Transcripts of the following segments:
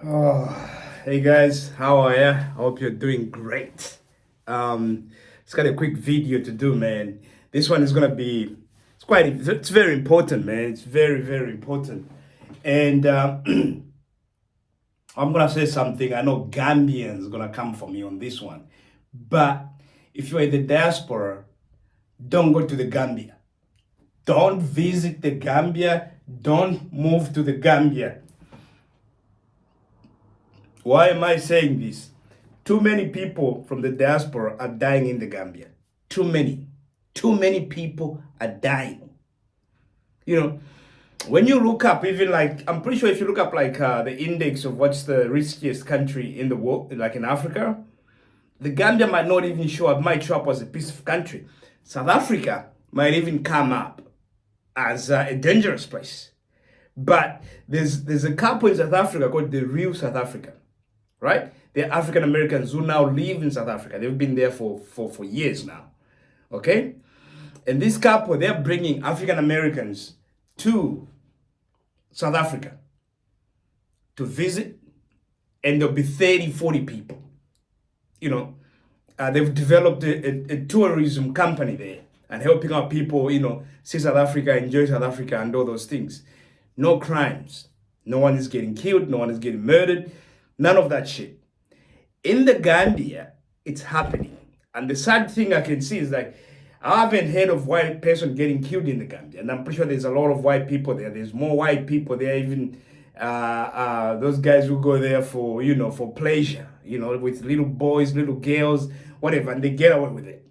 Oh, hey guys, how are ya? I hope you're doing great. It's got a quick video to do, man. This one is gonna be, it's very important, man. It's very, very important. And I'm gonna say something. I know Gambians gonna come for me on this one, but if you're in the diaspora, don't go to the Gambia. Don't visit the Gambia. Don't move to the Gambia. Why am I saying this? Too many people from the diaspora are dying in the Gambia. Too many. Too many people are dying. You know, when you look up, even like, I'm pretty sure if you look up like the index of what's the riskiest country in the world, like in Africa, the Gambia might not even show up, might show up as a piece of country. South Africa might even come up as a dangerous place. But there's a couple in South Africa called the real South Africa, right? They're African Americans who now live in South Africa. They've been there for years now, okay? And this couple, they're bringing African Americans to South Africa to visit, and there'll be 30, 40 people. You know, they've developed a tourism company there and helping out people, see South Africa, enjoy South Africa, and all those things. No crimes. No one is getting killed. No one is getting murdered. None of that shit. In the Gambia, it's happening. And the sad thing I can see is like, I haven't heard of white person getting killed in the Gambia. And I'm pretty sure there's a lot of white people there. There's more white people there, even those guys who go there for, for pleasure, with little boys, little girls, whatever, and they get away with it,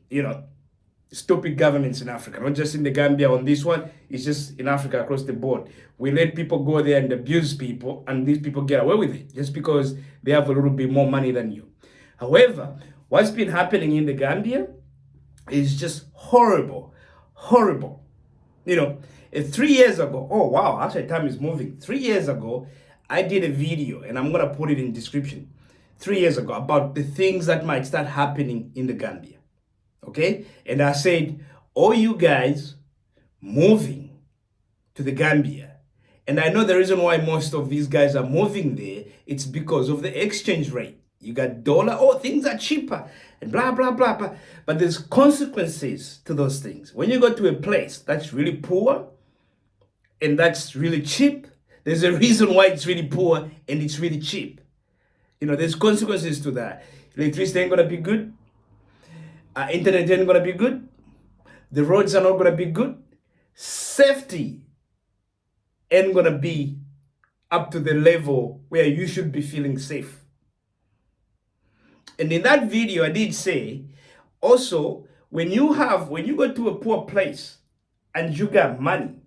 Stupid governments in Africa, not just in the Gambia on this one, it's just in Africa across the board. We let people go there and abuse people, and these people get away with it just because they have a little bit more money than you. However, what's been happening in the Gambia is just horrible, horrible. 3 years ago, oh wow, actually time is moving. 3 years ago, I did a video, and I'm gonna put it in description. 3 years ago, about the things that might start happening in the Gambia. Okay? And I said, all you guys moving to the Gambia, and I know the reason why most of these guys are moving there, it's because of the exchange rate. You got dollar, oh, things are cheaper, and blah, blah, blah, blah. But there's consequences to those things. When you go to a place that's really poor and that's really cheap, there's a reason why it's really poor and it's really cheap. There's consequences to that. Electricity ain't gonna be good. Internet ain't gonna be good. The roads are not gonna be good. Safety ain't gonna be up to the level where you should be feeling safe. And in that video, I did say, also, when you go to a poor place and you got money,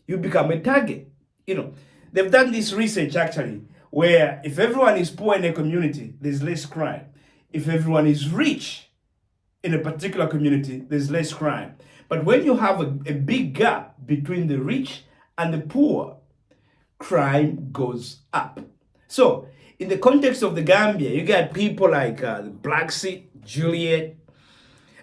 you become a target. They've done this research actually, where if everyone is poor in a community, there's less crime. If everyone is rich in a particular community, there's less crime. But when you have a big gap between the rich and the poor, crime goes up. So, in the context of the Gambia, you got people like Black Sea, Juliet,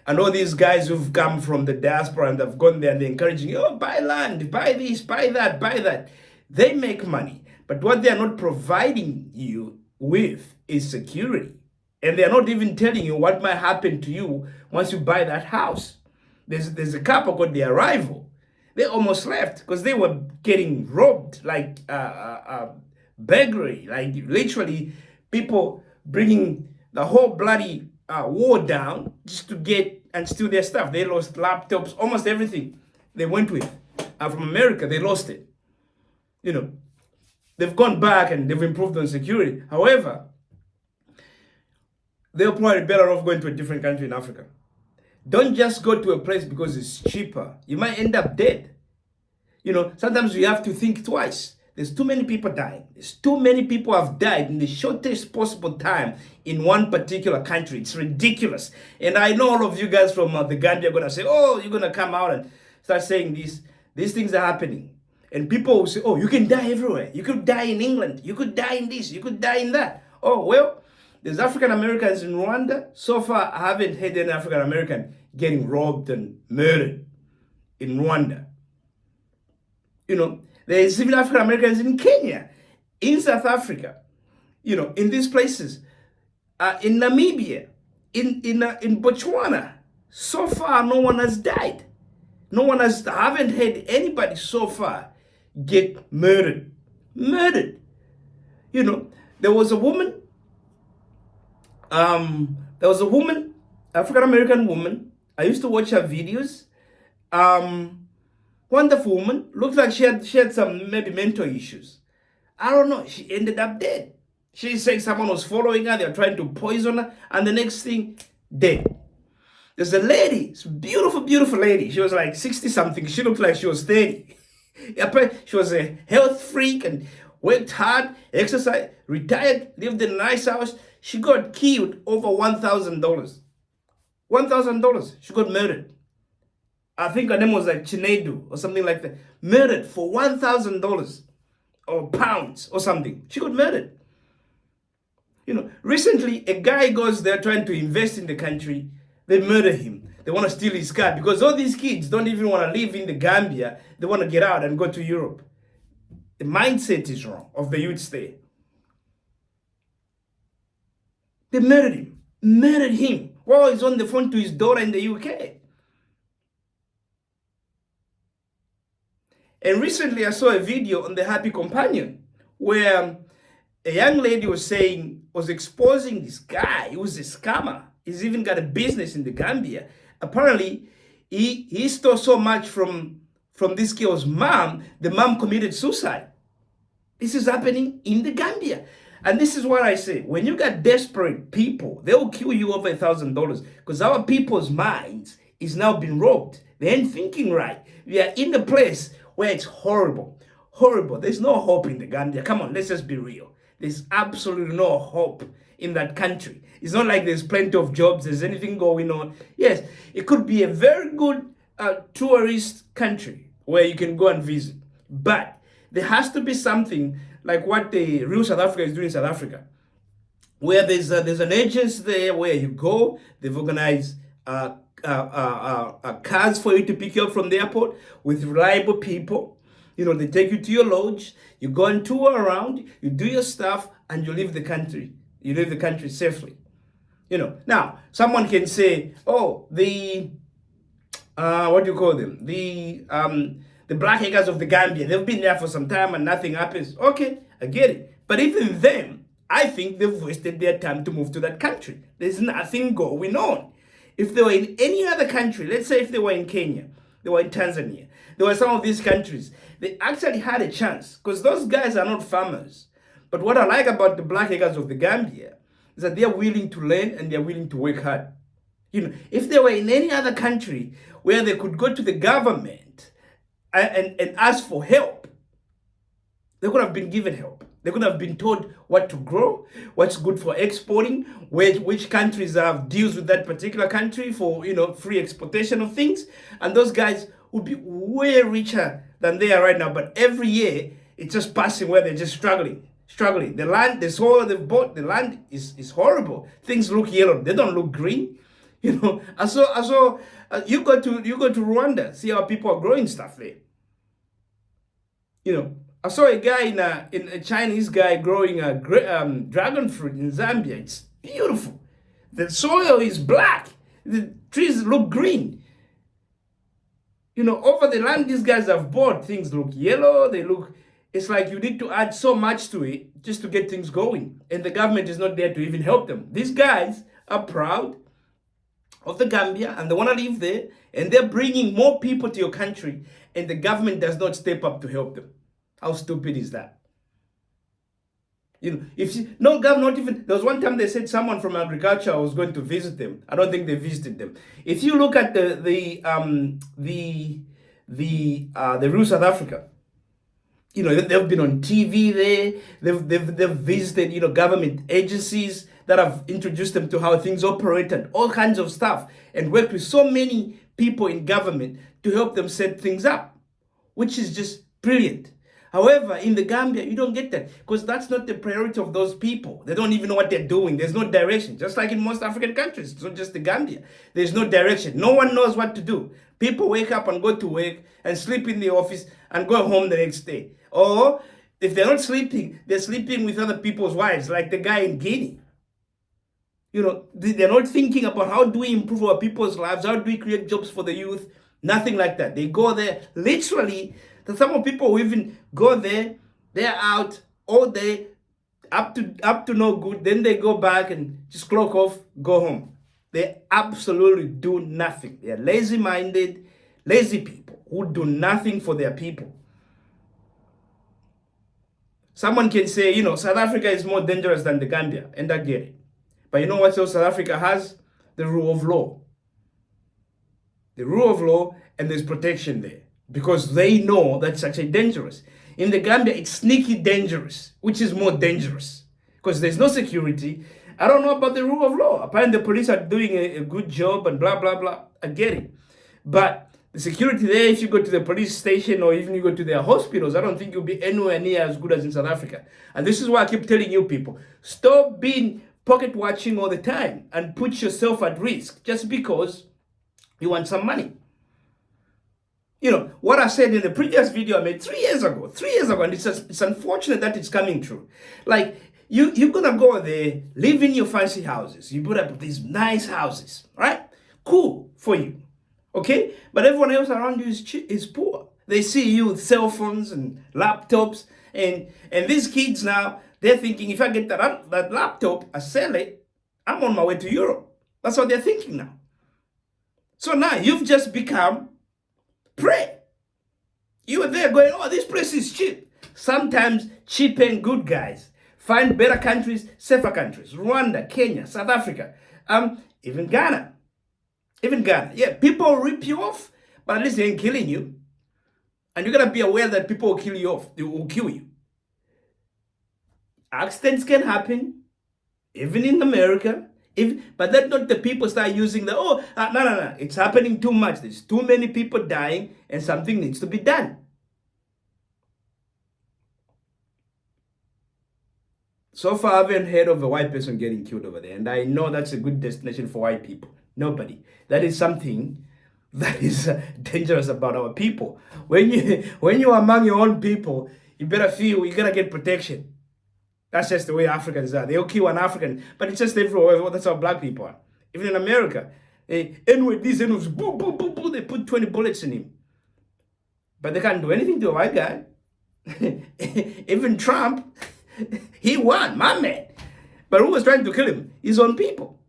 and all these guys who've come from the diaspora and have gone there and they're encouraging you, oh, buy land, buy this, buy that, buy that. They make money. But what they're not providing you with is security. And they're not even telling you what might happen to you once you buy that house. There's a couple called The Arrival. They almost left because they were getting robbed, like beggary, like literally people bringing the whole bloody war down just to get and steal their stuff. They lost laptops, almost everything they went with. From America, they lost it. They've gone back and they've improved on security. However, they're probably better off going to a different country in Africa. Don't just go to a place because it's cheaper. You might end up dead. Sometimes you have to think twice. There's too many people dying. There's too many people have died in the shortest possible time in one particular country. It's ridiculous. And I know all of you guys from the Gambia are going to say, oh, you're going to come out and start saying this. These things are happening. And people will say, oh, you can die everywhere. You could die in England. You could die in this. You could die in that. Oh, well, there's African Americans in Rwanda. So far, I haven't heard any African American getting robbed and murdered in Rwanda. There's even African Americans in Kenya, in South Africa. in these places, in Namibia, in Botswana. So far, no one has died. I haven't heard anybody so far get murdered. Murdered. There was a woman, African American woman. I used to watch her videos. Wonderful woman. Looked like she had some maybe mental issues. I don't know. She ended up dead. She said someone was following her. They were trying to poison her. And the next thing, dead. There's a lady. It's a beautiful, beautiful lady. She was like 60 something. She looked like she was 30. She was a health freak and worked hard, exercised, retired, lived in a nice house. She got killed over $1,000. $1,000. She got murdered. I think her name was like Chinedu or something like that. Murdered for $1,000 or pounds or something. She got murdered. Recently, a guy goes there trying to invest in the country. They murder him. They want to steal his car because all these kids don't even want to live in the Gambia. They want to get out and go to Europe. The mindset is wrong of the youths there. They murdered him while he's on the phone to his daughter in the UK. And recently I saw a video on the Happy Companion where a young lady was exposing this guy. He was a scammer. He's even got a business in the Gambia. Apparently, he stole so much from this girl's mom, the mom committed suicide. This is happening in the Gambia. And this is what I say. When you got desperate people, they will kill you over $1,000 because our people's minds is now been robbed. They ain't thinking right. We are in a place where it's horrible. Horrible. There's no hope in the Gambia. Come on, let's just be real. There's absolutely no hope in that country. It's not like there's plenty of jobs, there's anything going on. Yes, it could be a very good tourist country where you can go and visit. But there has to be something like what the real South Africa is doing in South Africa, where there's an agency there where you go, they've organized cars for you to pick you up from the airport with reliable people. They take you to your lodge, you go and tour around, you do your stuff, and you leave the country. You leave the country safely. Now, someone can say, oh, what do you call them? The black hackers of the Gambia, they've been there for some time and nothing happens. Okay, I get it. But even them, I think they've wasted their time to move to that country. There's nothing going on. If they were in any other country, let's say if they were in Kenya, they were in Tanzania, there were some of these countries, they actually had a chance because those guys are not farmers. But what I like about the black hackers of the Gambia is that they are willing to learn and they are willing to work hard. If they were in any other country where they could go to the government and ask for help, they could have been given help. They could have been told what to grow, what's good for exporting, which countries have deals with that particular country for free exportation of things, and those guys would be way richer than they are right now. But every year it's just passing where they're just struggling. The land, the soil they've bought, the land is horrible. Things look yellow. They don't look green. I saw. You go to Rwanda, see how people are growing stuff there. I saw a guy in a Chinese guy growing a dragon fruit in Zambia. It's beautiful. The soil is black. The trees look green. Over the land these guys have bought, things look yellow. It's like you need to add so much to it just to get things going. And the government is not there to even help them. These guys are proud of the Gambia and they want to live there. And they're bringing more people to your country. And the government does not step up to help them. How stupid is that? No government, not even, there was one time they said someone from agriculture was going to visit them. I don't think they visited them. If you look at the real South Africa, they've been on TV there. They've visited, government agencies that have introduced them to how things operate and all kinds of stuff, and worked with so many people in government to help them set things up, which is just brilliant. However, in the Gambia, you don't get that because that's not the priority of those people. They don't even know what they're doing. There's no direction. Just like in most African countries, it's not just the Gambia. There's no direction. No one knows what to do. People wake up and go to work and sleep in the office and go home the next day. Or If they're not sleeping, they're sleeping with other people's wives, like the guy in Guinea. You know, they're not thinking about how do we improve our people's lives, how do we create jobs for the youth, nothing like that. They go there, literally, some of people who even go there, they're out all day, up to no good, then they go back and just clock off, go home. They absolutely do nothing. They're lazy-minded, lazy people who do nothing for their people. Someone can say, you know, South Africa is more dangerous than the Gambia, and I get it. But you know what else South Africa has? The rule of law. The rule of law, and there's protection there. Because they know that's actually dangerous. In the Gambia, it's sneaky dangerous, which is more dangerous. Because there's no security. I don't know about the rule of law. Apparently the police are doing a good job and blah, blah, blah. I get it. But the security there, if you go to the police station or even you go to their hospitals, I don't think you'll be anywhere near as good as in South Africa. And this is why I keep telling you people, stop being pocket watching all the time and put yourself at risk just because you want some money. You know, what I said in the previous video I made 3 years ago, and it's unfortunate that it's coming true. Like, you're gonna go there, live in your fancy houses. You put up these nice houses, right? Cool for you, okay? But everyone else around you is poor. They see you with cell phones and laptops, and these kids now, they're thinking, if I get that laptop, I sell it, I'm on my way to Europe. That's what they're thinking now. So now you've just become prey. You are there going, oh, this place is cheap. Sometimes cheap and good, guys. Find better countries, safer countries. Rwanda, Kenya, South Africa, even Ghana. Even Ghana. Yeah, people rip you off, but at least they ain't killing you. And you gotta be aware that people will kill you off. They will kill you. Accidents can happen, even in America. But let not the people start using no. It's happening too much. There's too many people dying and something needs to be done. So far, I haven't heard of a white person getting killed over there. And I know that's a good destination for white people. Nobody. That is something that is dangerous about our people. When you're among your own people, you better feel you gotta get protection. That's just the way Africans are. They'll kill an African, but it's just everywhere. That's how black people are. Even in America, these N-words, boom, boom, boom, boom, they put 20 bullets in him. But they can't do anything to a white guy. Even Trump, he won, my man. But who was trying to kill him? His own people.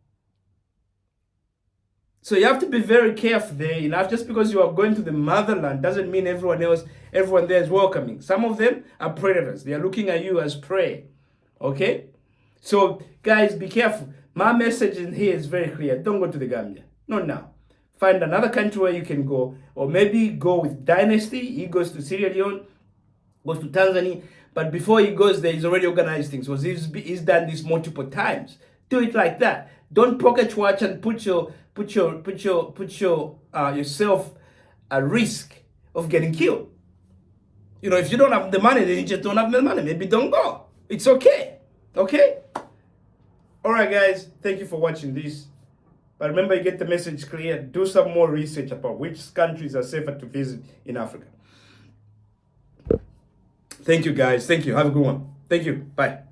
So you have to be very careful there. You know, just because you are going to the motherland doesn't mean everyone there is welcoming. Some of them are predators. They are looking at you as prey. Okay? So, guys, be careful. My message in here is very clear. Don't go to the Gambia. Not now. Find another country where you can go. Or maybe go with Dynasty. He goes to Sierra Leone, goes to Tanzania. But before he goes there, he's already organized things. So he's done this multiple times. Do it like that. Don't pocket watch and put yourself at risk of getting killed. You know, if you don't have the money, then you just don't have the money. Maybe don't go. It's okay. Okay? Alright, guys. Thank you for watching this. But remember, you get the message clear. Do some more research about which countries are safer to visit in Africa. Thank you, guys. Thank you. Have a good one. Thank you. Bye.